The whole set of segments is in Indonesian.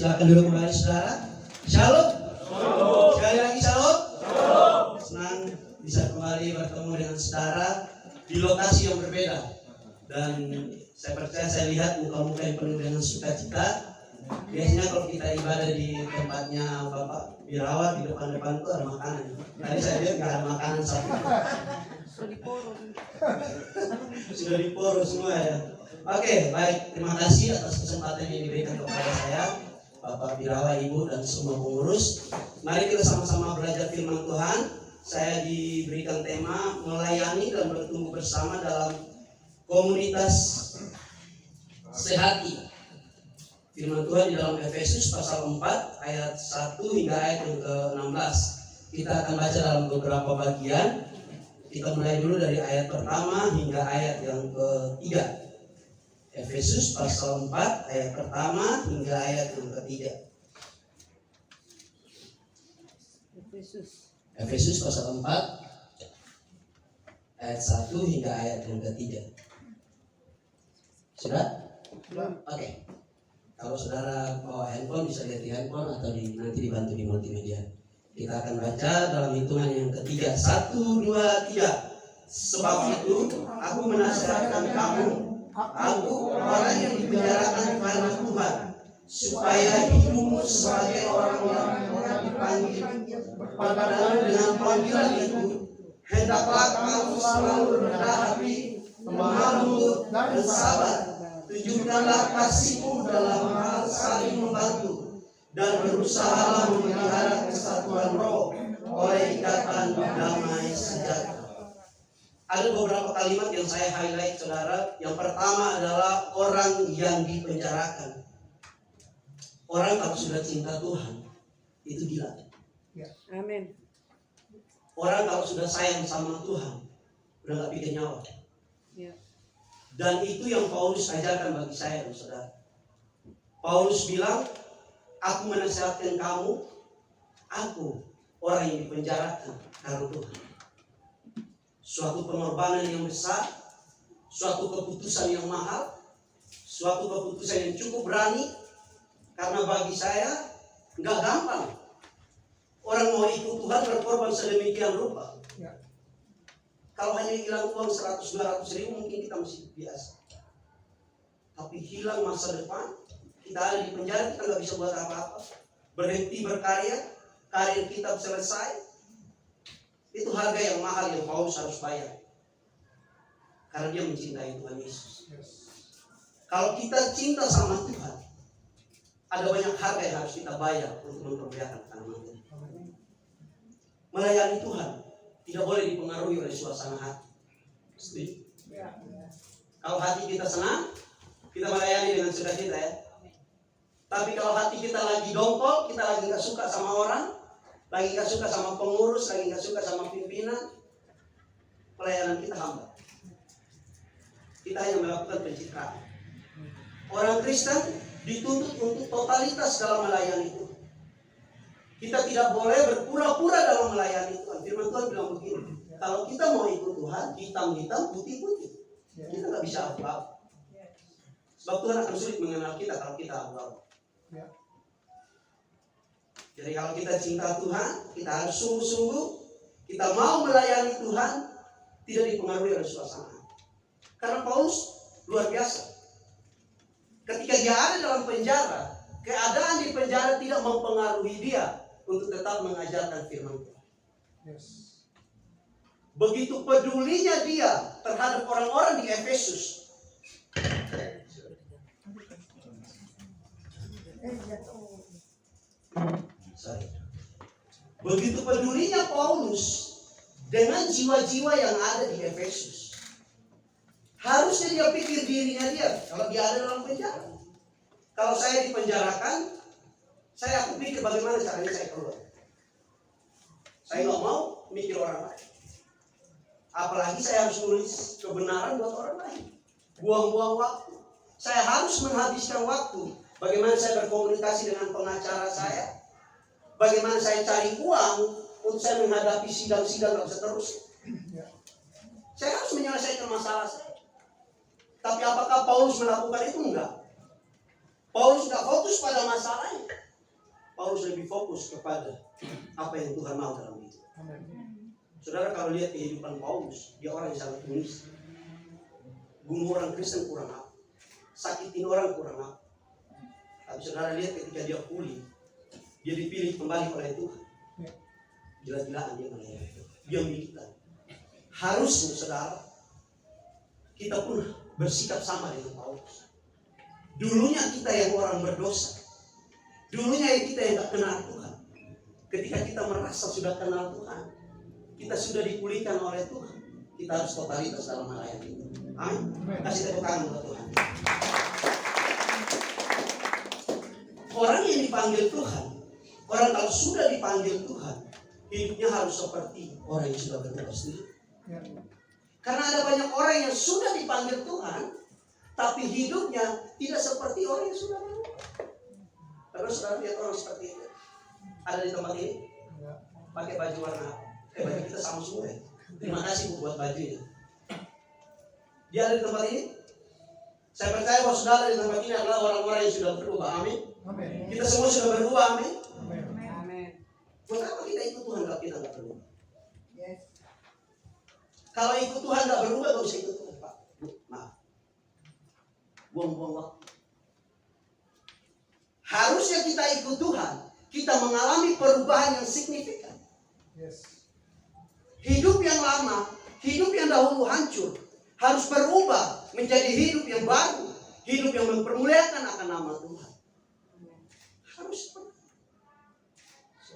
Silakan duduk kembali saudara. Shalom. Sekali lagi shalom. Senang bisa kembali bertemu dengan saudara di lokasi yang berbeda. Dan saya percaya, saya lihat muka-muka yang penuh dengan sukacita. Biasanya kalau kita ibadah di tempatnya Bapak Birawa, di depan-depan itu ada makanan. Tadi saya lihat nggak ada makanan satu. Sudah diporo semua ya. Oke, baik. Terima kasih atas kesempatan yang diberikan kepada saya, Bapak Birawa, Ibu, dan semua pengurus. Mari kita sama-sama belajar firman Tuhan. Saya diberikan tema melayani dan bertumbuh bersama dalam komunitas sehati. Firman Tuhan di dalam Efesus pasal 4 ayat 1 hingga ayat yang ke-16. Kita akan baca dalam beberapa bagian. Kita mulai dulu dari ayat pertama hingga ayat yang ke-3. Efesus pasal 4 ayat pertama hingga ayat yang ke-3. Efesus pasal 4 ayat 1 hingga ayat yang ke-3. Sudah? Oke. Kalau saudara bawa handphone bisa lihat di handphone atau nanti dibantu di multimedia. Kita akan baca dalam hitungan yang ketiga. 1, 2, 3. Sebab itu aku menasihatkan kamu, aku orang yang dipenjarakan karena Tuhan, supaya hidupmu sebagai orang-orang dipanggil berpadanan dengan panggilan itu, hendaklah kamu selalu rendah hati, lemah lembut dan sabar. Tunjukkanlah kasihmu dalam hal saling membantu, dan berusahalah memelihara kesatuan roh oleh ikatan damai sejahtera. Ada beberapa kalimat yang saya highlight saudara. Yang pertama adalah orang yang dipenjarakan. Orang kalau sudah cinta Tuhan itu gila. Amin. Orang kalau sudah sayang sama Tuhan udah gak pikir nyawa. Ya. Dan itu yang Paulus ajarkan bagi saya, saudara. Paulus bilang, aku menasihatkan kamu, aku orang yang dipenjarakan karena Tuhan. Suatu pengorbanan yang besar, suatu keputusan yang mahal, suatu keputusan yang cukup berani, karena bagi saya nggak gampang. Orang mau ikut Tuhan berkorban sedemikian rupa. Kalau hanya hilang uang 100-200 ribu mungkin kita masih biasa. Tapi hilang masa depan, kita ada di penjara, kita nggak bisa buat apa-apa. Berhenti berkarya, karir kita selesai. Itu harga yang mahal yang Paulus harus bayar. Karena dia mencintai Tuhan Yesus. Kalau kita cinta sama Tuhan, ada banyak harga yang harus kita bayar untuk memperlihatkan nama Tuhan. Melayani Tuhan tidak boleh dipengaruhi oleh suasana hati. Setuju? Kalau hati kita senang, kita melayani dengan sukacita ya. Tapi kalau hati kita lagi dongkol, kita lagi gak suka sama orang, lagi gak suka sama pengurus, lagi gak suka sama pimpinan, pelayanan kita hambat. Kita hanya melakukan pencitraan. Orang Kristen dituntut untuk totalitas dalam melayani Tuhan. Kita tidak boleh berpura-pura dalam melayani Tuhan. Firman Tuhan bilang begini, kalau kita mau ikut Tuhan, hitam-hitam, putih-putih, kita nggak bisa abu-abu. Sebab Tuhan akan sulit mengenal kita kalau kita abu-abu. Jadi kalau kita cinta Tuhan, kita harus sungguh-sungguh, kita mau melayani Tuhan, tidak dipengaruhi oleh suasana. Karena Paulus luar biasa. Ketika dia ada dalam penjara, keadaan di penjara tidak mempengaruhi dia untuk tetap mengajarkan firman Tuhan. Begitu pedulinya dia terhadap orang-orang di Efesus. Begitu pedulinya Paulus dengan jiwa-jiwa yang ada di Efesus. Harusnya dia pikir dirinya dia kalau dia ada dalam penjara. Kalau saya dipenjarakan, aku pikir bagaimana caranya saya keluar. Saya nggak mau mikir orang lain. Apalagi saya harus nulis kebenaran buat orang lain. Buang-buang waktu. Saya harus menghabiskan waktu. Bagaimana saya berkomunikasi dengan pengacara saya. Bagaimana saya cari uang untuk saya menghadapi sidang-sidang nggak bisa terus. Saya harus menyelesaikan masalah saya. Tapi apakah Paulus melakukan itu? Enggak. Paulus nggak fokus pada masalahnya. Paulus lebih fokus kepada apa yang Tuhan mau dalam hidup. Saudara, kalau lihat kehidupan Paulus, dia orang yang sangat unik. Bunuh orang Kristen kurang apa, sakitin orang kurang apa. Tapi saudara lihat ketika dia pulih, dia dipilih kembali oleh Tuhan. Gila-gilaan dia melayani. Dia militan. Harusnya saudara, kita pun bersikap sama dengan Paulus. Dulunya kita yang orang berdosa. Dulunya kita yang tak kenal Tuhan. Ketika kita merasa sudah kenal Tuhan, kita sudah dipulihkan oleh Tuhan, kita harus totalitas dalam melayani itu. Amin. Kasih tepuk tangan buat Tuhan. Orang yang dipanggil Tuhan, orang kalau sudah dipanggil Tuhan, hidupnya harus seperti orang yang sudah berubah sendiri. Karena ada banyak orang yang sudah dipanggil Tuhan, tapi hidupnya tidak seperti orang yang sudah berubah. Terus saudara lihat orang seperti itu ada di tempat ini, pakai baju warna baju kita sama semua ya. Terima kasih Bu buat bajunya. Dia ada di tempat ini. Saya percaya bahwa saudara di tempat ini adalah orang-orang yang sudah berubah. Amin. Kita semua sudah berubah. Amin. Buat apa kita ikut Tuhan kalau kita nggak berubah? Kalau ikut Tuhan nggak berubah, nggak bisa ikut Tuhan, Pak. Maaf. Buang-buang waktu. Harusnya kita ikut Tuhan, kita mengalami perubahan yang signifikan. Hidup yang lama, hidup yang dahulu hancur, harus berubah menjadi hidup yang baru, hidup yang mempermuliakan akan nama Tuhan. Harus.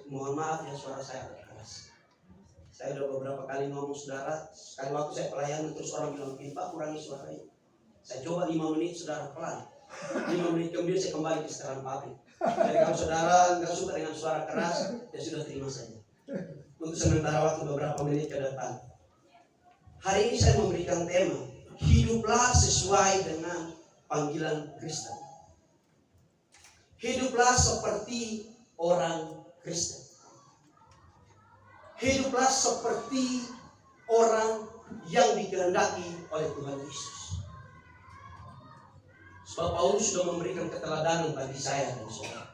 Mohon maaf ya, suara saya agak keras. Saya sudah beberapa kali ngomong saudara, sekali waktu saya pelayanan terus orang bilang, Pak kurangi suaranya. Saya coba 5 menit saudara pelan. 5 menit kemudian saya kembali ke setelan pabrik. Jadi kalau saudara nggak suka dengan suara keras, ya sudah terima saja. Untuk sementara waktu beberapa menit ke depan. Hari ini saya memberikan tema, hiduplah sesuai dengan panggilan Kristen. Hiduplah seperti orang Kristen. Hiduplah seperti orang yang dikehendaki oleh Tuhan Yesus. Sebab Paulus sudah memberikan keteladanan bagi saya dan saudara.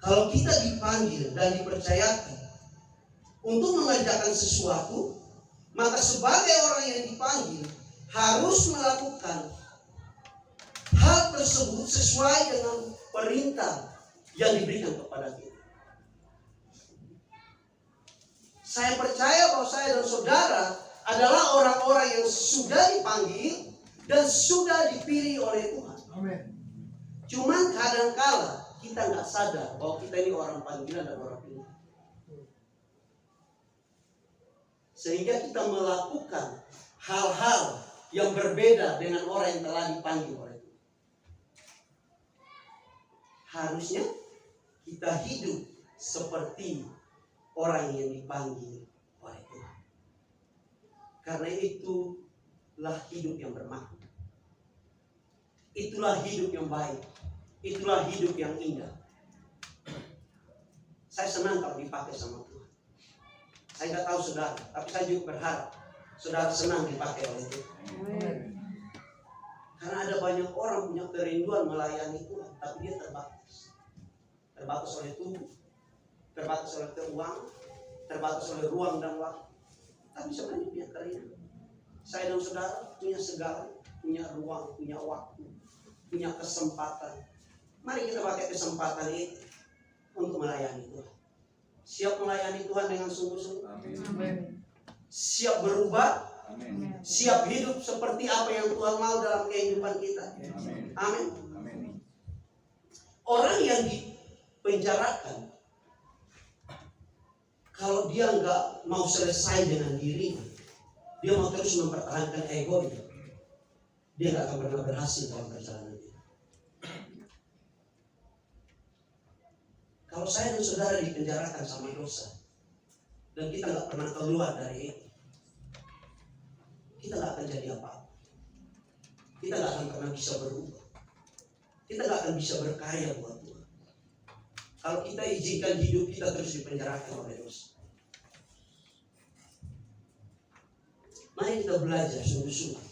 Kalau kita dipanggil dan dipercayakan untuk mengerjakan sesuatu, maka sebagai orang yang dipanggil harus melakukan hal tersebut sesuai dengan perintah yang diberikan kepada kita. Saya percaya bahwa saya dan saudara adalah orang-orang yang sudah dipanggil dan sudah dipilih oleh Tuhan. Amin. Cuman kadang-kala kita nggak sadar bahwa kita ini orang panggilan dan orang pilihan. Sehingga kita melakukan hal-hal yang berbeda dengan orang yang telah dipanggil oleh Tuhan. Harusnya kita hidup seperti orang yang dipanggil oleh Tuhan. Karena itulah hidup yang bermakna. Itulah hidup yang baik. Itulah hidup yang indah. Saya senang kalau dipakai sama Tuhan. Saya nggak tahu saudara, tapi saya juga berharap saudara senang dipakai oleh Tuhan. Karena ada banyak orang punya kerinduan melayani Tuhan, tapi dia terbatas. Terbatas oleh tubuh, terbatas oleh keuangan, terbatas oleh ruang dan waktu. Tapi sebenarnya punya kerinduan. Saya dan saudara punya segala, punya ruang, punya waktu, punya kesempatan. Mari kita pakai kesempatan ini untuk melayani Tuhan. Siap melayani Tuhan dengan sungguh-sungguh. Amin. Siap berubah. Amin. Siap hidup seperti apa yang Tuhan mau dalam kehidupan kita. Amin. Amin. Amin. Orang yang dipenjarakan, kalau dia nggak mau selesai dengan dirinya, dia mau terus mempertahankan egonya, dia nggak akan pernah berhasil dalam perjalanan dia. Kalau saya dan saudara dipenjarakan sama dosa dan kita nggak pernah keluar dari itu, kita nggak akan jadi apa-apa. Kita nggak akan pernah bisa berubah. Kita nggak akan bisa berkarya buat Tuhan. Kalau kita izinkan hidup kita terus dipenjarakan oleh dosa. Mari kita belajar sungguh-sungguh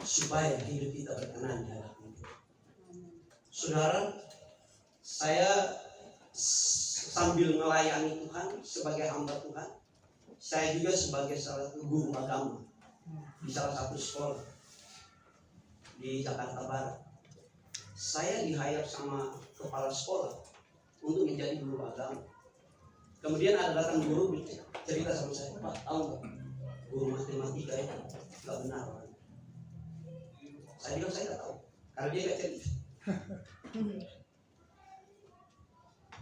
supaya hidup kita berkenan di hadapan Tuhan. Saudara, saya sambil melayani Tuhan sebagai hamba Tuhan, saya juga sebagai salah satu guru agama di salah satu sekolah di Jakarta Barat. Saya di-hire sama kepala sekolah untuk menjadi guru agama. Kemudian ada datang guru cerita sama saya, Pak, tahu nggak guru matematika itu nggak benar. Saya bilang saya nggak tahu, karena dia nggak cerita.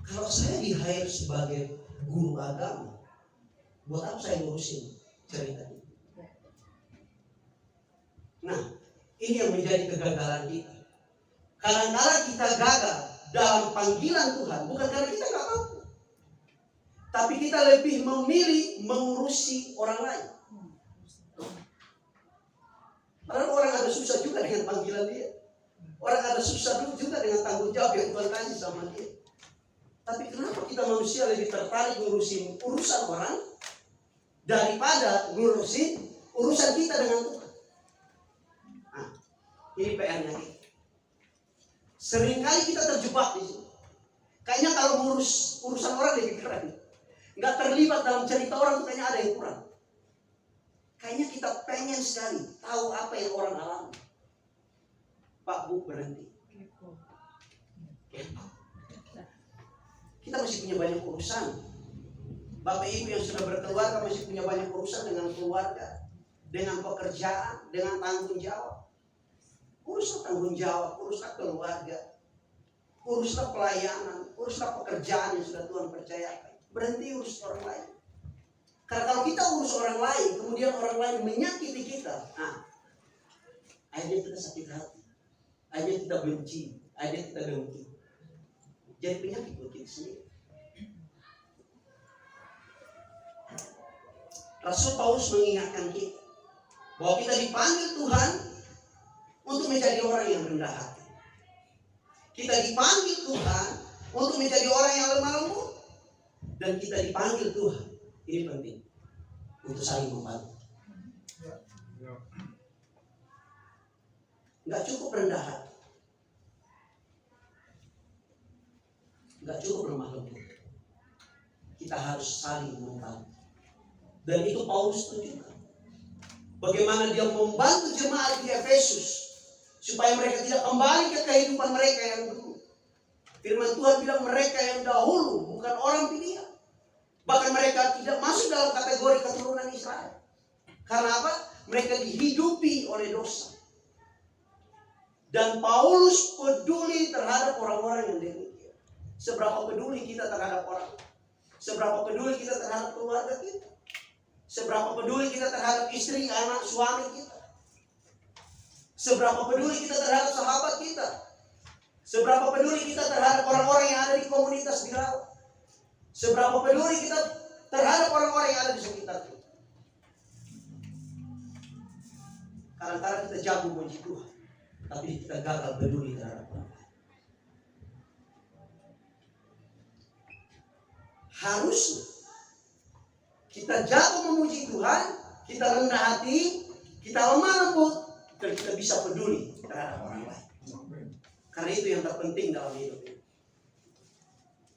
Kalau saya di-hire sebagai guru agama, buat apa saya ngurusin cerita ini? Nah, ini yang menjadi kegagalan kita. Kadang-kadang kita gagal dalam panggilan Tuhan, bukan karena kita nggak mampu, tapi kita lebih memilih mengurusi orang lain. Padahal orang ada susah juga dengan panggilan dia. Orang ada susah juga dengan tanggung jawab yang Tuhan kasih sama dia. Tapi kenapa kita manusia lebih tertarik ngurusin urusan orang daripada ngurusin urusan kita dengan Tuhan? Nah, ini PR-nya kita. Seringkali kita terjebak di sini. Kayaknya kalau ngurus urusan orang lebih keren. Nggak terlibat dalam cerita orang tuh kayaknya ada yang kurang. Kayaknya kita pengen sekali tahu apa yang orang alami. Pak, Bu, berhenti. Kita masih punya banyak urusan. Bapak Ibu yang sudah berkeluarga masih punya banyak urusan dengan keluarga, dengan pekerjaan, dengan tanggung jawab. Uruslah tanggung jawab, uruslah keluarga, uruslah pelayanan, uruslah pekerjaan yang sudah Tuhan percayakan. Berhenti urus orang lain. Karena kalau kita urus orang lain, kemudian orang lain menyakiti kita, akhirnya kita sakit hati, akhirnya kita benci, akhirnya kita dengki. Jadi penyakit buat kita sendiri. Rasul Paulus mengingatkan kita bahwa kita dipanggil Tuhan untuk menjadi orang yang rendah hati. Kita dipanggil Tuhan untuk menjadi orang yang lemah lembut. Dan kita dipanggil Tuhan, ini penting, untuk saling membantu. Nggak cukup rendah hati, nggak cukup lemah lembut. Kita harus saling membantu. Dan itu Paulus tunjukkan. Bagaimana dia membantu jemaat di Efesus supaya mereka tidak kembali ke kehidupan mereka yang dulu. Firman Tuhan bilang mereka yang dahulu bukan orang pilihan. Bahkan mereka tidak masuk dalam kategori keturunan Israel. Karena apa? Mereka dihidupi oleh dosa. Dan Paulus peduli terhadap orang-orang yang demikian. Seberapa peduli kita terhadap orang? Seberapa peduli kita terhadap keluarga kita? Seberapa peduli kita terhadap istri, anak, suami kita? Seberapa peduli kita terhadap sahabat kita? Seberapa peduli kita terhadap orang-orang yang ada di komunitas Birawat? Seberapa peduli kita terhadap orang-orang yang ada di sekitar kita? Kadang-kadang kita jago memuji Tuhan, tapi kita gagal peduli terhadap orang lain. Harusnya kita jago memuji Tuhan, kita rendah hati, kita lemah lembut, dan kita bisa peduli terhadap orang lain. Karena itu yang terpenting dalam hidup ini.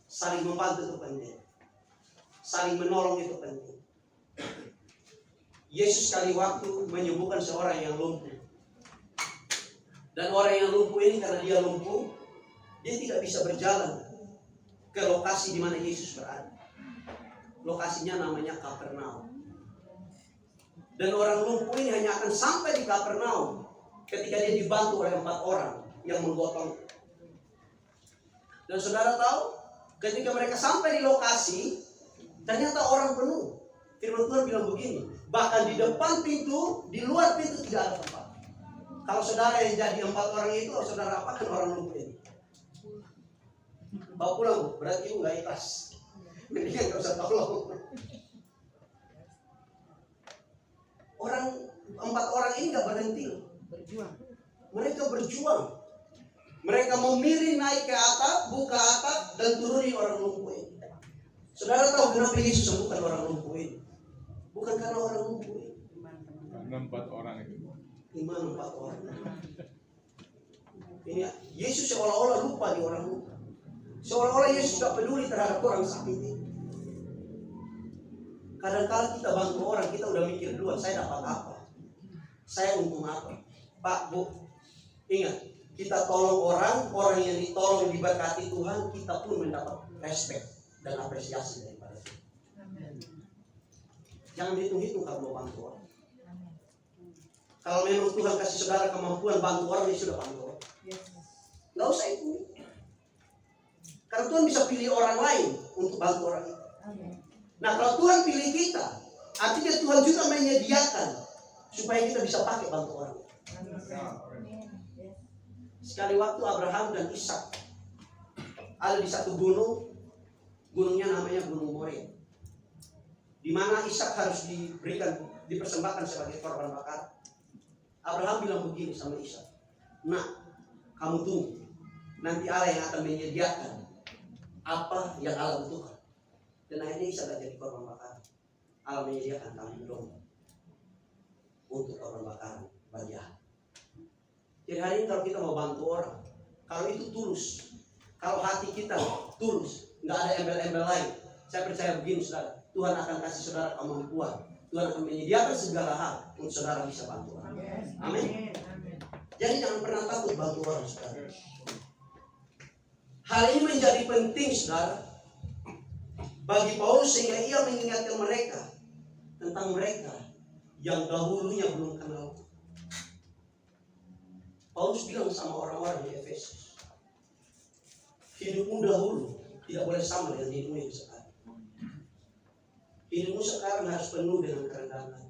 Saling membantu itu penting. Saling menolong itu penting. Yesus sekali waktu menyembuhkan seorang yang lumpuh. Dan orang yang lumpuh ini karena dia lumpuh, dia tidak bisa berjalan ke lokasi di mana Yesus berada. Lokasinya namanya Kapernaum. Dan orang lumpuh ini hanya akan sampai di Kapernaum ketika dia dibantu oleh 4 orang yang menggotong. Dan saudara tahu, ketika mereka sampai di lokasi, ternyata orang penuh. Firman Tuhan bilang begini, bahkan di depan pintu, di luar pintu tidak ada tempat. Kalau saudara yang jadi 4 orang itu, saudara apakan orang lumpuh ini? Bawa pulang, berarti ibu gak ikhlas. Mendingan gak usah tolong. Orang 4 orang ini gak berhenti. Mereka berjuang. Mereka memilih naik ke atap, buka atap, dan turunin orang lumpuh ini. Saudara tahu kenapa Yesus sembuhkan orang lumpuh ini? Bukan karena orang lumpuh ini. Karena 4 orang itu. Iman 4 orang. Ini Yesus seolah-olah lupa di orang lupa. Seolah-olah Yesus tidak peduli terhadap orang sakit ini. Kadang-kadang kita bantu orang, kita udah mikir duluan, saya dapat apa? Saya untung apa? Pak, Bu, ingat, kita tolong orang, orang yang ditolong diberkati Tuhan, kita pun mendapat respect dan apresiasi daripada Tuhan. Jangan hitung-hitung kalau mau bantu orang. Kalau memang Tuhan kasih saudara kemampuan bantu orang, ya sudah bantu orang. Nggak usah itu. Karena Tuhan bisa pilih orang lain untuk bantu orang itu. Nah kalau Tuhan pilih kita, artinya Tuhan juga menyediakan supaya kita bisa pakai bantu orang. Sekali waktu Abraham dan Ishak ada di satu gunung, gunungnya namanya Gunung Moria, di mana Ishak harus dipersembahkan sebagai korban bakar. Abraham bilang begini sama Ishak, "Nah, kamu tunggu, nanti Allah yang akan menyediakan apa yang Allah butuhkan." Dan akhirnya Ishak jadi korban bakar. Allah menyediakan kambing domba untuk korban bakar bagi Allah. Jadi hari ini kalau kita mau bantu orang, kalau itu tulus, kalau hati kita tulus, nggak ada embel-embel lain, saya percaya begini saudara, Tuhan akan kasih saudara kemampuan, Tuhan akan menyediakan segala hal untuk saudara bisa bantu orang. Amin. Jadi jangan pernah takut bantu orang saudara. Hal ini menjadi penting saudara bagi Paulus sehingga ia mengingatkan mereka tentang mereka yang dahulunya belum kenal. Paulus bilang sama orang-orang di Efesus, hidupmu dahulu tidak boleh sama dengan hidupmu yang sekarang. Hidupmu sekarang harus penuh dengan kerendahan.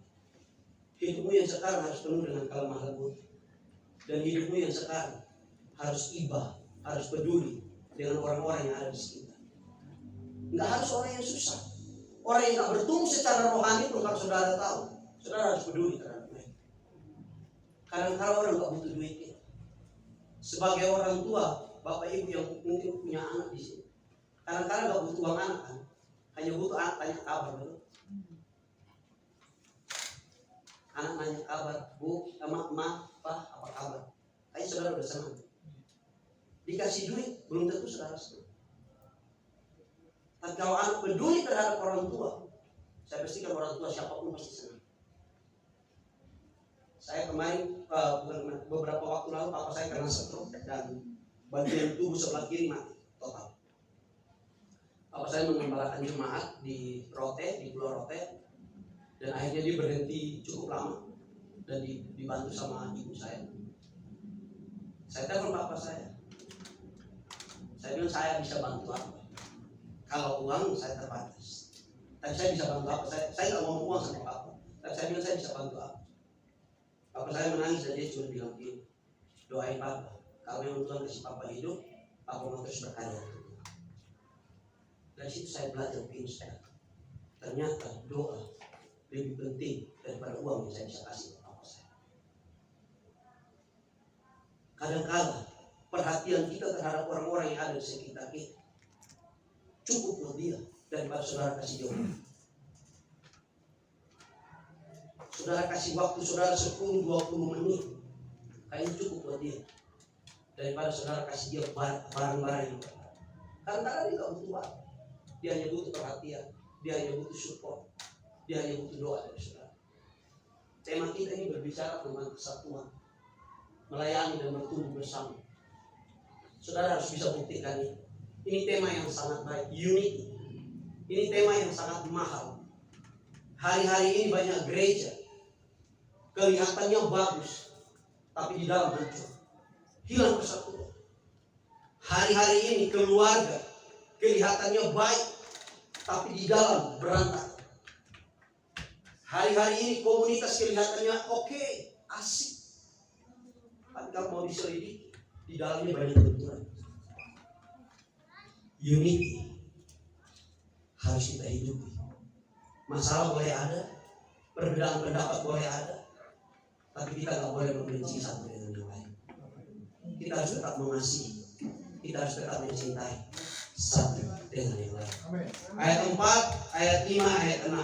Hidupmu yang sekarang harus penuh dengan kelemah lembut. Dan hidupmu yang sekarang harus iba, harus peduli dengan orang-orang yang ada di sekitar. Nggak harus orang yang susah. Orang yang nggak bertumbuh secara rohani pun kalau saudara tahu, saudara harus peduli terhadap mereka. Kadang-kadang orang nggak butuh duitnya. Sebagai orang tua, bapak ibu yang mungkin punya anak di sini, kadang-kadang nggak butuh uang anak kan, hanya butuh anak tanya kabar, betul? Anak nanya kabar, Bu, Ma, Pak, apa kabar? Ayo saudara udah senang. Dikasih duit, belum tentu saudara senang. Tapi kalau anak peduli terhadap orang tua, saya pastikan orang tua siapapun pasti senang. Saya kemarin beberapa waktu lalu papa saya kena stroke dan bagian tubuh sebelah kiri mati total. Papa saya mengembalakan jemaat di Rote, di Pulau Rote, dan akhirnya dia berhenti cukup lama dan dibantu sama ibu saya. Saya telepon papa saya. Saya bilang saya bisa bantu apa? Kalau uang saya terbatas. Tapi saya bisa bantu apa? Saya nggak mau uang sama papa. Tapi saya bilang saya bisa bantu apa? Papa saya menangis dan dia cuma bilang begini, doain papa. Kalau memang Tuhan kasih papa hidup, papa mau terus berkarya. Dari situ saya belajar begini saudara. Ternyata doa lebih penting daripada uang yang saya bisa kasih ke papa saya. Kadang-kadang perhatian kita terhadap orang-orang yang ada di sekitar kita cukup buat dia daripada saudara kasih doa. Saudara kasih waktu saudara 10-20 menit, kayaknya cukup buat dia daripada saudara kasih dia barang-barang yang berharga. Kadang-kadang dia nggak butuh apa, dia hanya butuh perhatian, dia hanya butuh support, dia hanya butuh doa dari saudara. Tema kita ini berbicara tentang kesatuan, melayani dan bertumbuh bersama. Saudara harus bisa buktikan ini. Ini tema yang sangat baik, unity. Ini tema yang sangat mahal. Hari-hari ini banyak gereja kelihatannya bagus, tapi di dalam hancur, hilang persatuan. Hari-hari ini keluarga kelihatannya baik, tapi di dalam berantakan. Hari-hari ini komunitas kelihatannya oke, asik, tapi kalau mau diselidiki, di dalamnya banyak benturan. Unity harus kita hidupi. Masalah boleh ada, perbedaan pendapat boleh ada, tapi kita nggak boleh membenci satu dengan yang lain. Kita harus tetap mengasihi, kita harus tetap mencintai satu dengan yang lain. Ayat 4, ayat 5, ayat 6.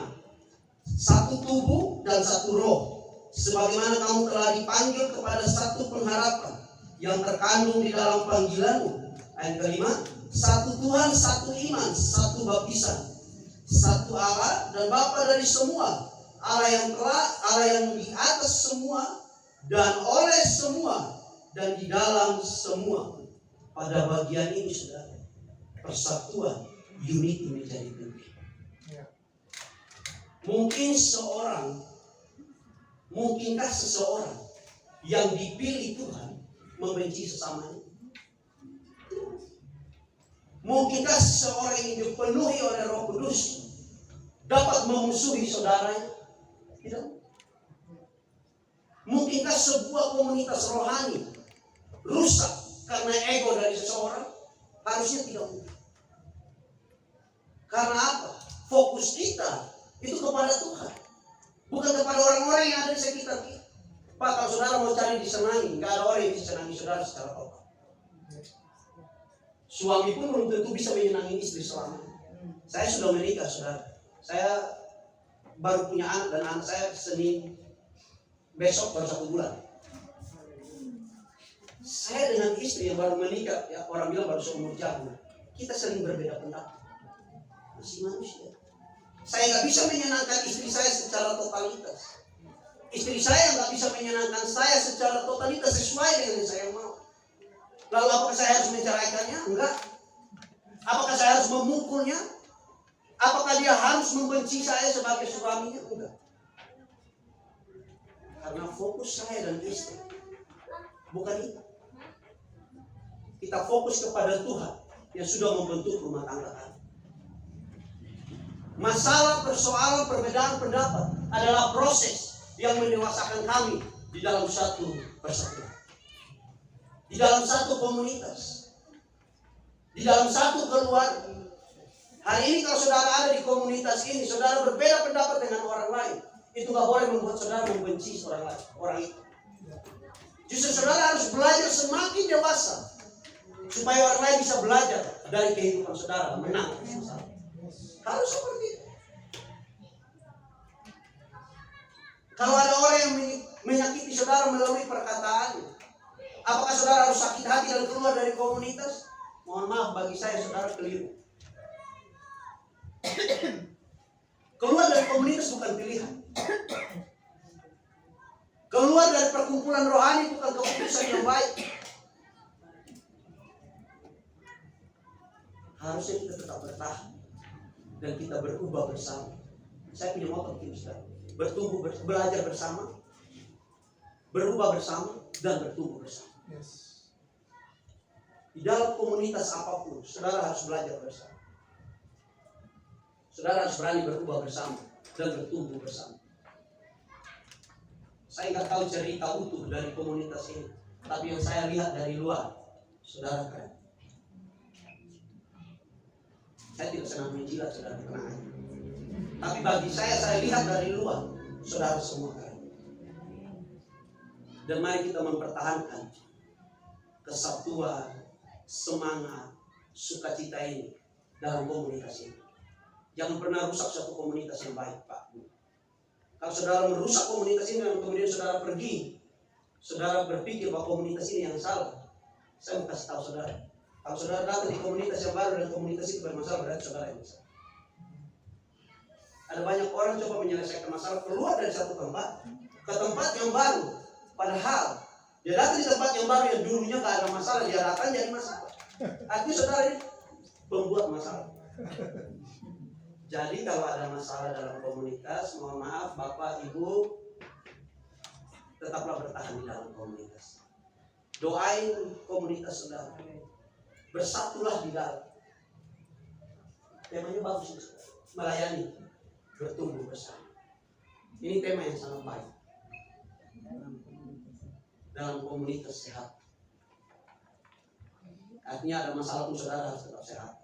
Satu tubuh dan satu roh, sebagaimana kamu telah dipanggil kepada satu pengharapan, yang terkandung di dalam panggilanmu. Ayat kelima, satu Tuhan, satu iman, satu baptisan, satu Allah dan Bapa dari semua, Allah yang di atas semua dan oleh semua dan di dalam semua. Pada bagian ini saudara, persatuan, unity menjadi penting. Mungkinkah seseorang yang dipilih Tuhan membenci sesamanya? Mungkinkah seseorang yang dipenuhi oleh Roh Kudus dapat memusuhi saudaranya? Tidak. Mungkinkah sebuah komunitas rohani rusak karena ego dari seseorang? Harusnya tidak mungkin. Karena apa? Fokus kita itu kepada Tuhan, bukan kepada orang-orang yang ada di sekitar kita. Pak, kalau saudara mau cari disenangi, nggak ada orang yang bisa senangi saudara secara total. Suami pun belum tentu bisa menyenangi istri selamanya. Saya sudah menikah, saudara. Saya baru punya anak dan anak saya Senin besok baru 1 bulan. Saya dengan istri yang baru menikah, ya orang bilang baru seumur jagung, kita sering berbeda pendapat. Masih manusia. Saya nggak bisa menyenangkan istri saya secara totalitas. Istri saya nggak bisa menyenangkan saya secara totalitas sesuai dengan yang saya mau. Lalu apakah saya harus menceraikannya? Enggak. Apakah saya harus memukulnya? Apakah dia harus membenci saya sebagai suaminya? Enggak. Karena fokus saya dan istri bukan itu. Kita fokus kepada Tuhan yang sudah membentuk rumah tangga kami. Masalah, persoalan, perbedaan pendapat adalah proses yang mendewasakan kami di dalam satu persatuan, di dalam satu komunitas, di dalam satu keluarga. Hari ini kalau saudara ada di komunitas ini, saudara berbeda pendapat dengan orang lain, itu gak boleh membuat saudara membenci orang itu. Justru saudara harus belajar semakin dewasa supaya orang lain bisa belajar dari kehidupan saudara menang masalah. Harus seperti itu. Kalau ada orang yang menyakiti saudara melalui perkataannya, apakah saudara harus sakit hati dan keluar dari komunitas? Mohon maaf, bagi saya saudara keliru. Keluar dari komunitas bukan pilihan. Keluar dari perkumpulan rohani bukan keputusan yang baik. Harusnya kita tetap bertahan dan kita berubah bersama. Saya punya moto begini, saudara. Bertumbuh, belajar bersama, berubah bersama, dan bertumbuh bersama. Di dalam komunitas apapun, saudara harus belajar bersama. Saudara harus berani berubah bersama dan bertumbuh bersama. Saya nggak tahu cerita utuh dari komunitas ini, tapi yang saya lihat dari luar, saudara keren. Saya tidak senang menjilat, saudara, tenang aja. Tapi bagi saya lihat dari luar, saudara semua keren. Dan mari kita mempertahankan kesatuan, semangat, sukacita ini dalam komunitas ini. Jangan pernah rusak suatu komunitas yang baik, Pak. Kalau saudara merusak komunitas ini dan kemudian saudara pergi, saudara berpikir bahwa komunitas ini yang salah, saya mau kasih tahu saudara. Kalau saudara datang di komunitas yang baru dan komunitas itu bermasalah, berarti saudara yang salah. Ada banyak orang coba menyelesaikan masalah keluar dari satu tempat ke tempat yang baru. Padahal dia datang di tempat yang baru yang dulunya gak ada masalah, dia datang jadi masalah. Artinya saudara ini pembuat masalah. Jadi kalau ada masalah dalam komunitas, mohon maaf Bapak Ibu, tetaplah bertahan di dalam komunitas. Doain komunitas saudara. Bersatulah di dalam. Temanya bagus, melayani, bertumbuh bersama. Ini tema yang sangat baik. Dalam komunitas sehat. Artinya ada masalah pun saudara harus tetap sehat.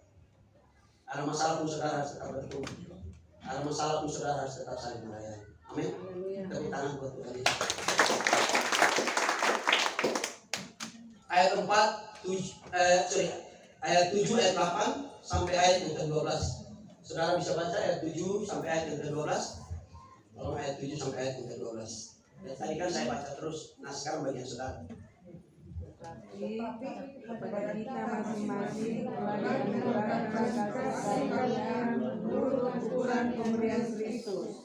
Ada masalah pun saudara harus tetap bertumbuh. Ada masalah pun saudara harus tetap saling melayani. Amin. Tepuk tangan buat Tuhan Yesus. Ayat 7 ayat 8 sampai ayat yang ke-12. Saudara bisa baca ayat 7 sampai ayat yang ke-12. Tolong ayat 7 sampai ayat yang ke-12. Dan tadi kan saya baca terus. Nah sekarang bagian saudara. kepada kita masing-masing melalui kasih karunia menurut ukuran pemberian Kristus.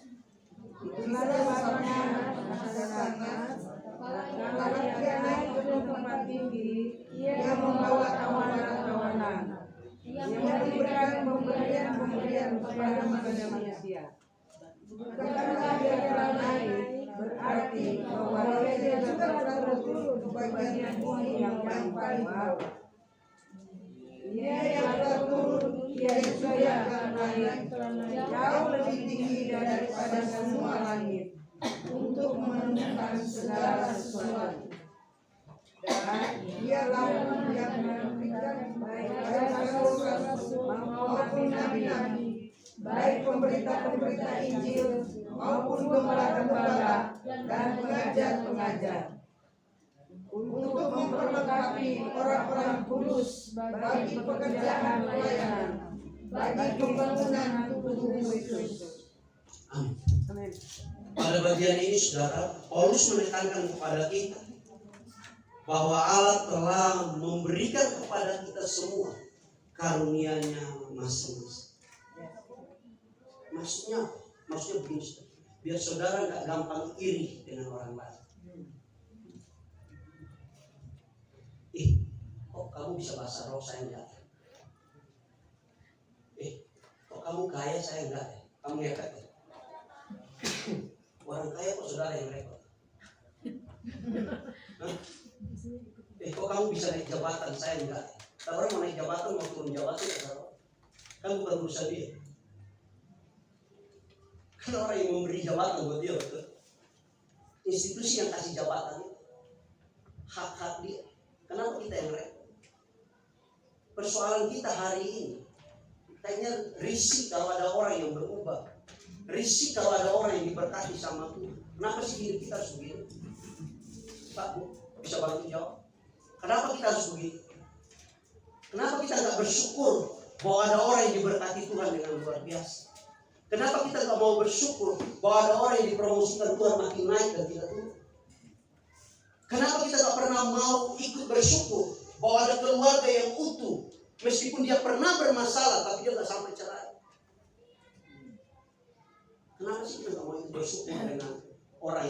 Itulah sebabnya sangat kalau dia naik ke tempat tinggi, ia membawa tawanan-tawanan. Ia memberikan pemberian kepada manusia. Bukankah dia telah naik, berarti bahwa dia juga terletak di bagian bumi yang paling bawah. Ia yang telah turun, ia juga yang telah naik, jauh lebih tinggi daripada semua langit, untuk menemukan segala sesuatu. Dan dialah yang memberikan baik rasul maupun nabi-nabi, baik pemberita-pemberita Injil maupun gembala-gembala dan pengajar-pengajar, untuk memperlengkapi orang-orang kudus bagi pekerjaan pelayanan, bagi pembangunan tubuh Kristus. Amin. Pada bagian ini, saudara, Paulus menekankan kepada kita bahwa Allah telah memberikan kepada kita semua karunia-Nya masing-masing. Maksudnya begini, biar saudara nggak gampang iri dengan orang lain. Kok kamu bisa bahasa roh, saya enggak? Kok kamu kaya, saya enggak? Kamu hebat ya? Orang kaya kok saudara yang repot? Kok kamu bisa naik jabatan, saya enggak? Orang mau naik jabatan, mau turun jabatan, kan bukan urusan dia. Kan orang yang memberi jabatan buat dia, betul? Institusi yang kasih jabatan itu hak-hak dia. Kenapa kita yang repot? Persoalan kita hari ini, kayaknya risih kalau ada orang yang berubah, risih kalau ada orang yang diberkati sama Tuhan. Kenapa sih hidup kita harus begitu? Pak, Bu, bisa bantu jawab? Kenapa kita harus begitu? Kenapa kita nggak bersyukur bahwa ada orang yang diberkati Tuhan dengan luar biasa? Kenapa kita nggak mau bersyukur bahwa ada orang yang dipromosikan Tuhan makin naik dan tidak turun? Kenapa kita nggak pernah mau ikut bersyukur bahwa ada keluarga yang utuh, meskipun dia pernah bermasalah tapi dia nggak sampai cerai? Kenapa sih kita nggak mau ikut bersyukur dengan orang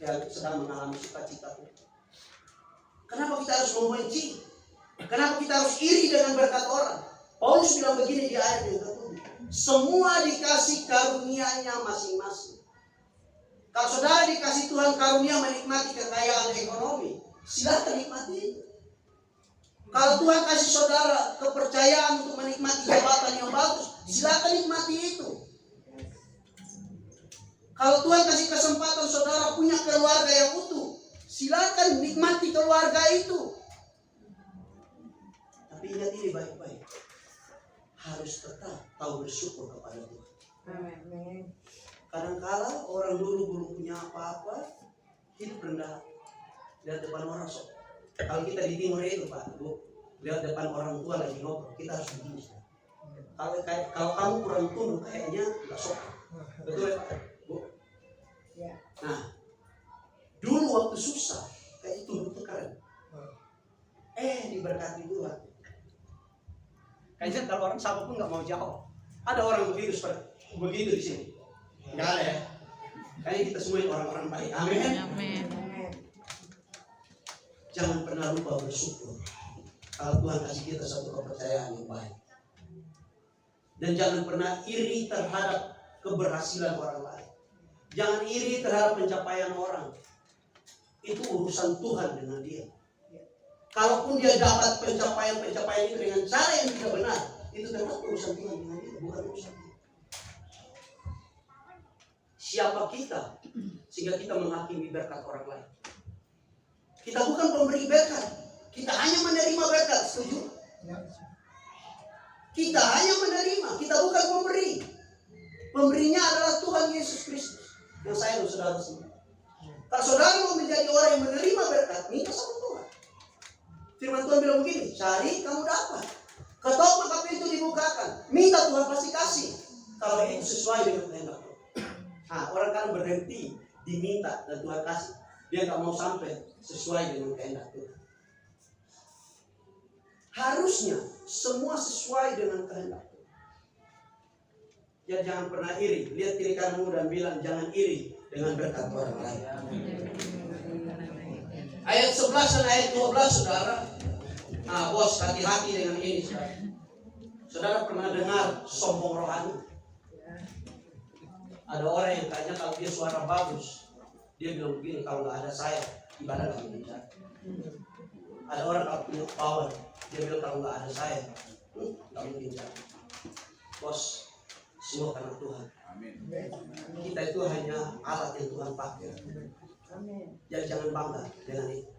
yang sedang mengalami sukacita? Kenapa kita harus membenci? Kenapa kita harus iri dengan berkat orang? Paulus bilang begini di ayat yang ke-7, semua dikasih karunia-Nya masing-masing. Kalau saudara dikasih Tuhan karunia menikmati kekayaan ekonomi, silakan nikmati itu. Kalau Tuhan kasih saudara kepercayaan untuk menikmati jabatan yang bagus, silakan nikmati itu. Kalau Tuhan kasih kesempatan saudara punya keluarga yang utuh, silakan nikmati keluarga itu. Tapi ingat ini baik-baik, harus tetap tahu bersyukur kepada Tuhan. Amin. Kadang-kala orang dulu belum punya apa-apa, hidup rendah, lihat depan orang sok. Kalau kita di timur itu Pak, Bu, lihat depan orang tua lagi ngobrol, kita harus begini. Kalau kamu kurang tunduk, kayaknya nggak sok. Betul ya Pak, Bu? Ya. Nah, dulu waktu susah, kayak tunduk tuh keren. Diberkati Tuhan. Kayaknya kalau orang sapa pun nggak mau jawab. Ada orang begitu di sini. Nggak ada ya. Kayaknya kita semua orang-orang baik. Amin. Amin. Jangan pernah lupa bersyukur kalau Tuhan kasih kita satu kepercayaan yang baik. Dan jangan pernah iri terhadap keberhasilan orang lain. Jangan iri terhadap pencapaian orang. Itu urusan Tuhan dengan dia. Kalaupun dia dapat pencapaian itu dengan cara yang tidak benar, itu termasuk urusan Tuhan dengan dia, bukan urusan dia. Siapa kita sehingga kita menghakimi berkat orang lain? Kita bukan pemberi berkat, kita hanya menerima berkat. Setuju? Kita hanya menerima, kita bukan pemberi. Pemberinya adalah Tuhan Yesus Kristus yang sayang saudara semua. Kalau saudara mau menjadi orang yang menerima berkat, minta sama Tuhan. Firman Tuhan bilang begini, cari kamu dapat, ketok maka pintu dibukakan, minta Tuhan pasti kasih. Kalau itu sesuai dengan kehendak Tuhan. Nah, orang kan berhenti diminta dan Tuhan kasih, dia nggak mau sampai sesuai dengan kehendak Tuhan. Harusnya semua sesuai dengan kehendak. Ya, jangan pernah iri. Lihat kiri kananmu dan bilang jangan iri dengan berkat orang lain. Ayat 11 dan ayat 12 saudara. Bos, hati-hati dengan ini saudara. Saudara pernah dengar sombong rohani? Ada orang yang kayaknya kalau dia suara bagus, dia bilang begini, kalau nggak ada saya ibadah nggak mungkin jalan. Ada orang kalau punya power, dia bilang kalau nggak ada saya nggak mungkin jalan. Bos, semua karena Tuhan. Kita itu hanya alat yang Tuhan pakai. Jadi jangan bangga dengan itu.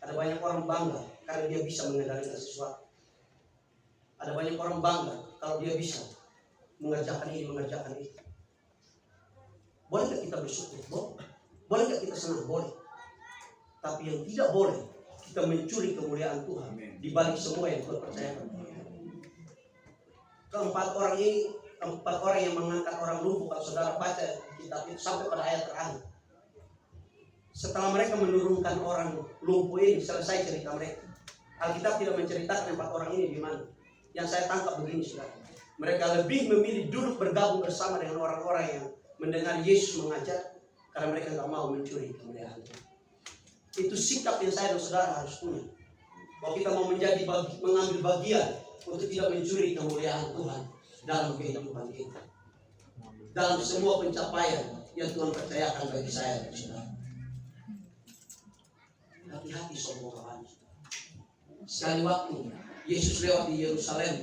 Ada banyak orang bangga karena dia bisa mengendalikan sesuatu. Ada banyak orang bangga kalau dia bisa mengerjakan ini, mengerjakan itu. Boleh nggak kita bersyukur? Boleh nggak kita senang? Boleh. Tapi yang tidak boleh, kita mencuri kemuliaan Tuhan di balik semua yang Tuhan percayakan. Keempat orang yang mengangkat orang lumpuh, kalau saudara baca kitab itu sampai pada ayat terakhir. Setelah mereka menurunkan orang lumpuh ini, selesai cerita mereka. Alkitab tidak menceritakan 4 orang ini di mana. Yang saya tangkap begini, saudara. Mereka lebih memilih duduk bergabung bersama dengan orang-orang yang mendengar Yesus mengajar, karena mereka tidak mau mencuri kemuliaan Tuhan. Itu sikap yang saya dan saudara harus punya. Bahwa kita mau mengambil bagian untuk tidak mencuri kemuliaan Tuhan dalam kehidupan kita, dalam semua pencapaian yang Tuhan percayakan bagi saya dan saudara. Hati-hati sombong rohani. Sekali waktu Yesus lewat di Yerusalem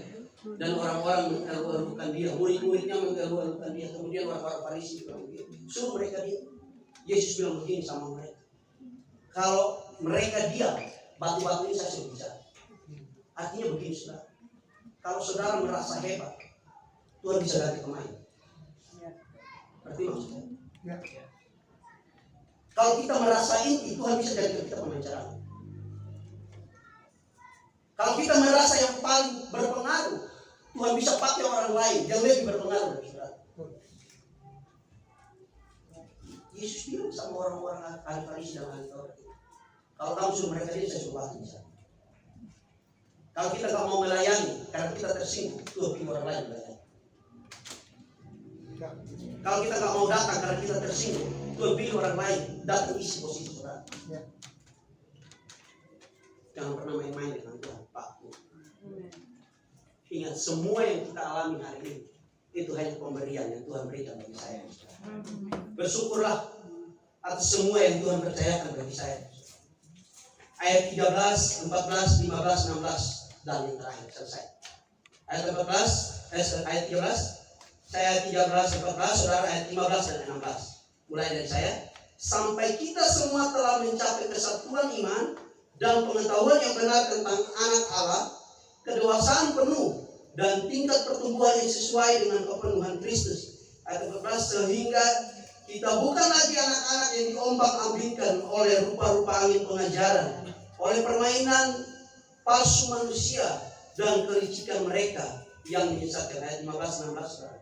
dan orang-orang mengeluarkan dia, murid-muridnya mengeluarkan dia, kemudian orang-orang Farisi bilang dia, suruh mereka diam. Yesus bilang begini sama mereka, kalau mereka diam, batu-batu ini saya suruh bicara. Artinya begini, saudara. Kalau saudara merasa hebat, Tuhan bisa ganti pemain. Berarti maksudnya? Kalau kita merasa inti, Tuhan bisa jadikan kita pemain cadangan. Kalau kita merasa yang paling berpengaruh, Tuhan bisa pakai orang lain yang lebih berpengaruh dari saudara. Yesus bilang sama orang-orang ahli Farisi dan ahli Taurat, kalau kamu suruh mereka ini, saya suruh batu misalnya. Kalau kita nggak mau melayani karena kita tersinggung, Tuhan pilih orang lain melayani. Kalau kita nggak mau datang karena kita tersinggung, Tuhan pilih orang lain datang isi posisi saudara. Jangan pernah main-main dengan Tuhan, Pak. Ingat, semua yang kita alami hari ini itu hanya pemberian yang Tuhan berikan bagi saya. Bersyukurlah atas semua yang Tuhan percayakan bagi saya. Ayat 13, 14, 15, 16 dan yang terakhir selesai. Ayat 13, ayat 13, saya ayat 13, 14, saudara ayat 15 dan 16. Mulai dari saya, sampai kita semua telah mencapai kesatuan iman dan pengetahuan yang benar tentang anak Allah, kedewasaan penuh dan tingkat pertumbuhan yang sesuai dengan kepenuhan Kristus. Ayat 14, sehingga kita bukan lagi anak-anak yang diombang-ambingkan oleh rupa-rupa angin pengajaran, oleh permainan palsu manusia dan kelicikan mereka yang menyesatkan. Ayat 15, 16.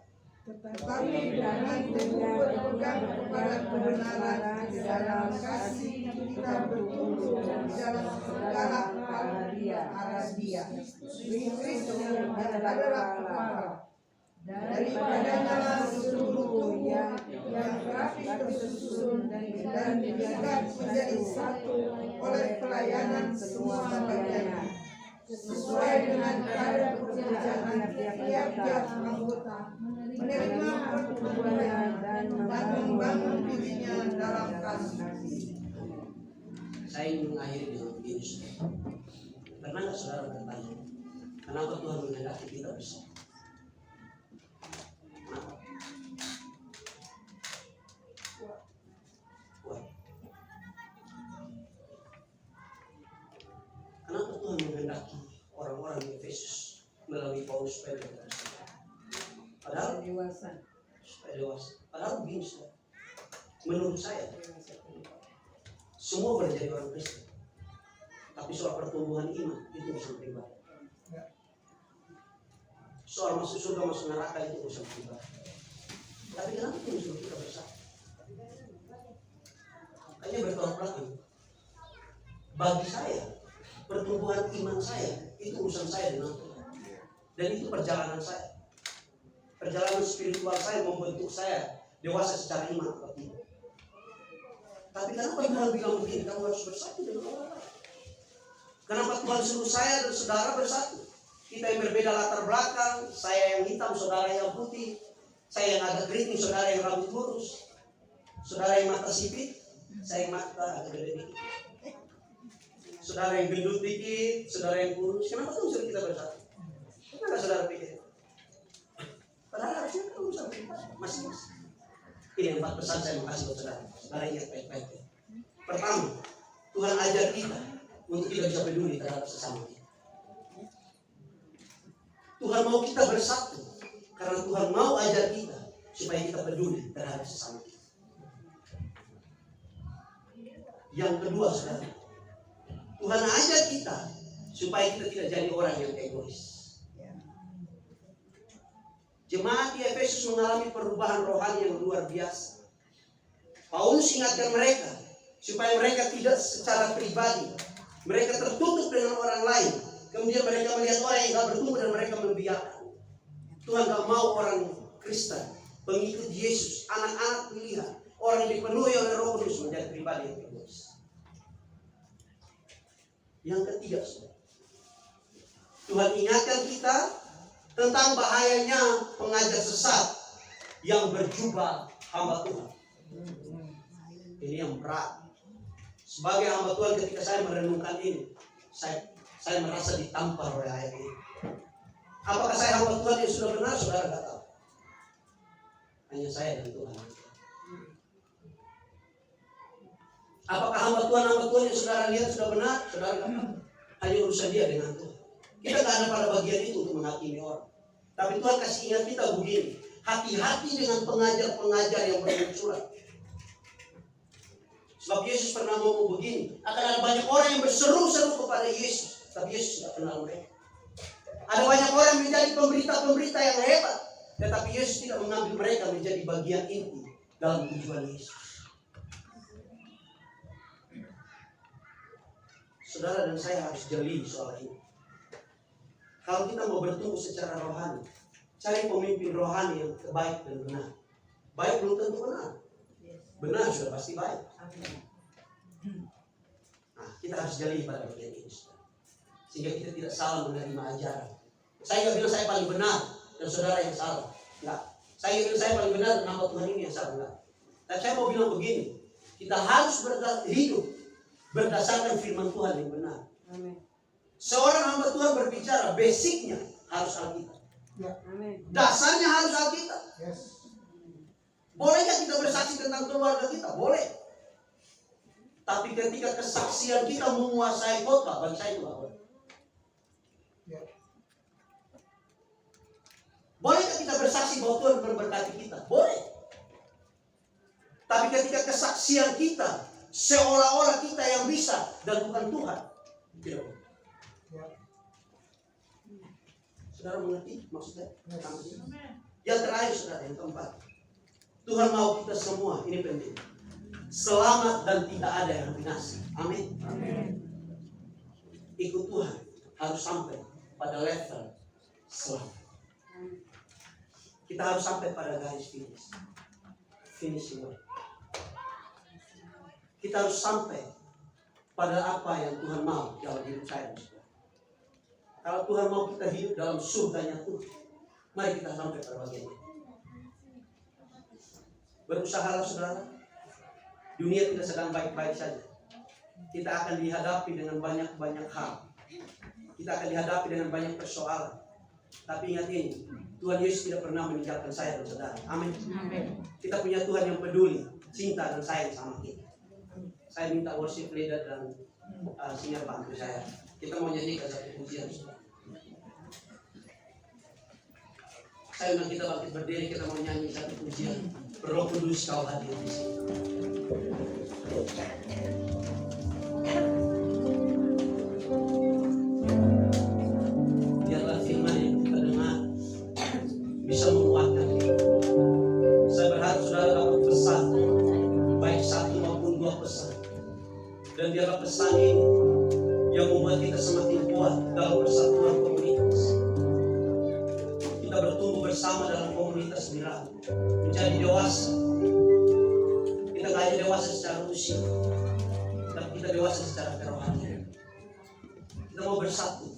Tetapi dengan teguh berpegang kepada kebenaran di dalam kasih kita bertumbuh di dalam segala arah dia. Kristus adalah kepala. Daripadanya seluruh tubuh yang rapi tersusun dan diikat menjadi satu oleh pelayanan semua bagiannya, sesuai dengan kadar pekerjaan tiap-tiap anggota, menerima pertumbuhan dan membangun dirinya dalam kasih. Saya ingin mengakhiri dengan begini. Pernah nggak saudara bertanya, kenapa Tuhan menghendaki kita besar? Kenapa? Kenapa Tuhan menghendaki orang-orang di Efesus melalui Paulus supaya mereka bersabar? Padahal Dewasa. supaya dewasa. Padahal begini, saudara. Menurut saya, semua boleh jadi orang Kristen, tapi soal pertumbuhan iman itu urusan pribadi. Soal masuk surga masuk neraka itu urusan pribadi. Tapi kenapa itu disuruh kita bersama? Hanya bertolak belakang. Bagi saya, pertumbuhan iman saya itu urusan saya dengan Tuhan. Dan itu perjalanan saya. Perjalanan spiritual saya membentuk saya dewasa secara iman atau tidak. Tapi kenapa Tuhan bilang begini? Kamu harus bersatu dengan orang lain. Kenapa Tuhan suruh saya dan saudara bersatu? Kita yang berbeda latar belakang, saya yang hitam, saudara yang putih, saya yang agak keriting, saudara yang rambut lurus, saudara yang mata sipit, saya yang mata agak gede dikit, saudara yang gendut dikit, saudara yang kurus. Kenapa Tuhan suruh kita bersatu? Kenapa saudara pikir? Padahal harusnya kita urusan kita masing-masing. Ini 4 pesan saya mau kasih buat saudara. Saudara ingat baik-baik. Pertama, Tuhan ajar kita untuk kita bisa peduli terhadap sesama kita. Tuhan mau kita bersatu karena Tuhan mau ajar kita supaya kita peduli terhadap sesama kita. Yang kedua, saudara, Tuhan ajar kita supaya kita tidak jadi orang yang egois. Jemaat di Efesus mengalami perubahan rohani yang luar biasa. Paulus ingatkan mereka supaya mereka tidak secara pribadi, mereka tertutup dengan orang lain. Kemudian mereka melihat orang yang tidak bertumbuh dan mereka membiarkan. Tuhan tak mau orang Kristen, pengikut Yesus, anak-anak pilihan, orang yang dipenuhi oleh Roh Kudus menjadi pribadi yang egois. Yang ketiga, Tuhan ingatkan kita tentang bahayanya pengajar sesat yang berjubah hamba Tuhan. Ini yang berat. Sebagai hamba Tuhan, ketika saya merenungkan ini, saya merasa ditampar oleh ayat ini. Apakah saya hamba Tuhan yang sudah benar? Saudara tidak tahu. Hanya saya dan Tuhan. Apakah hamba Tuhan yang saudara lihat sudah benar? Saudara tidak tahu. Hanya urusan dia dengan Tuhan. Kita tidak ada pada bagian itu untuk menghakimi orang. Tapi Tuhan kasih ingat kita begini. Hati-hati dengan pengajar-pengajar yang bermunculan. Sebab Yesus pernah ngomong begini. Akan ada banyak orang yang berseru-seru kepada Yesus. Tapi Yesus tidak kenal mereka. Ada banyak orang yang menjadi pemberita-pemberita yang hebat. Tetapi Yesus tidak mengambil mereka menjadi bagian inti dalam tujuan Yesus. Saudara dan saya harus jeli soal ini. Kalau kita mau bertumbuh secara rohani, cari pemimpin rohani yang baik dan benar. Baik belum tentu benar. Benar sudah pasti baik. Nah, kita harus jeli pada bagian ini. Sehingga kita tidak salah menerima ajaran. Saya nggak bilang saya paling benar dan saudara yang salah. Enggak. Saya bilang saya paling benar dan hamba Tuhan ini yang salah. Enggak. Dan saya mau bilang begini. Kita harus hidup berdasarkan firman Tuhan yang benar. Amin. Seorang hamba Tuhan berbicara, basicnya harus Alkitab. Ya, amin. Dasarnya harus Alkitab. Yes. Bolehkah kita bersaksi tentang keluarga kita? Boleh. Tapi ketika kesaksian kita menguasai khotbah, bagi saya itu tidak boleh. Ya. Bolehkah kita bersaksi bahwa Tuhan memberkati kita? Boleh. Tapi ketika kesaksian kita seolah-olah kita yang bisa dan bukan Tuhan, tidak boleh. Ya. Saudara mengerti maksudnya? Yang terakhir, saudara, yang keempat, Tuhan mau kita semua, ini penting, selamat dan tidak ada yang binasa. Amin. Amin. Ikut Tuhan harus sampai pada level selamat. Kita harus sampai pada garis finishing line. Kita harus sampai pada apa yang Tuhan mau dalam hidup saya. Kalau Tuhan mau kita hidup dalam surganya Tuhan, mari kita sampai pada bagian ini. Berusahalah saudara. Dunia tidak sedang baik-baik saja. Kita akan dihadapi dengan banyak hal. Kita akan dihadapi dengan banyak persoalan. Tapi ingat ini, Tuhan Yesus tidak pernah meninggalkan saya dan saudara. Amin. Kita punya Tuhan yang peduli, cinta dan sayang sama kita. Saya minta worship leader dan singer bantu saya. Kita mau nyanyikan satu pujian. Saya undang kita bangkit berdiri, kita mau nyanyi satu pujian. Roh Kudus kau hadir di sini. Biarlah firman yang kita dengar bisa menguatkan kita. Saya berharap saudara dapat pesan, baik satu maupun dua pesan. Dan biarlah pesan ini semakin kuat dalam persatuan komunitas. Kita bertumbuh bersama dalam komunitas Mirabu, menjadi dewasa. Kita tidak hanya dewasa secara usia, tapi kita dewasa secara kerohanian. Kita mau bersatu